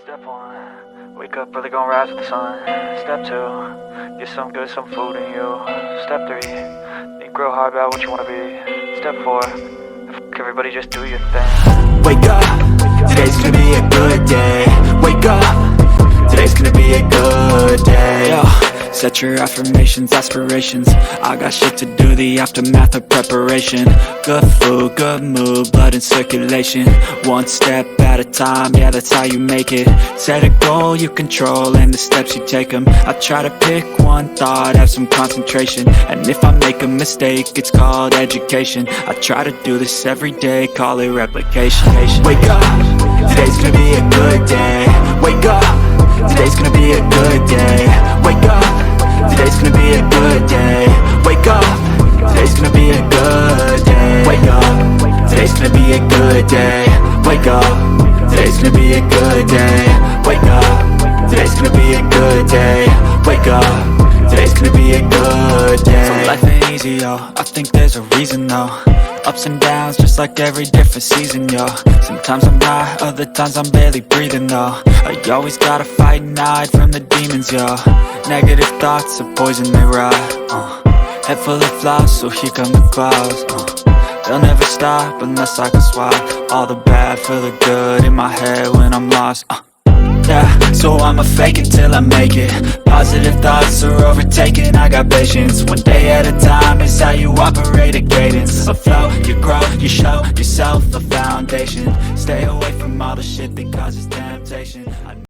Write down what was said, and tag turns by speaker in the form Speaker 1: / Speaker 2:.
Speaker 1: Step 1, wake up early, gonna rise with the sun. Step 2, get some good, some food in you. Step 3, think real hard about what you wanna be. Step 4, fuck everybody, just do your thing.
Speaker 2: Wake up, today's gonna be a good day. Wake up, today's gonna be a good day. Yo, set your affirmations, aspirations. I got shit to do, the aftermath of preparation. Good food, good mood, blood in circulation. One step at a time, yeah, that's how you make it. Set a goal you control and the steps you take them. I try to pick one thought, have some concentration. And if I make a mistake, it's called education. I try to do this every day, call it replication. Wake up, today's gonna be a good day. Wake up, today's gonna be a good day. Wake up, today's gonna be a good day. Wake up, today's gonna be a good day. Wake up, today's gonna be a good day. Wake up, today's gonna be a good day. Wake up, today's gonna be a good day. Wake up, today's gonna be a good day. So life ain't easy, yo, I think there's a reason though. Ups and downs, just like every different season, yo. Sometimes I'm high, other times I'm barely breathing, though. I always gotta fight and hide from the demons, yo. Negative thoughts are poison, they rot. Head full of flaws, so here come the clouds. They'll never stop unless I can swap all the bad for the good in my head when I'm lost. Yeah, so I'ma fake it till I make it. Positive thoughts are overtaken, I got patience. One day at a time is how you operate a cadence. A flow, you grow, you show yourself a foundation. Stay away from all the shit that causes temptation.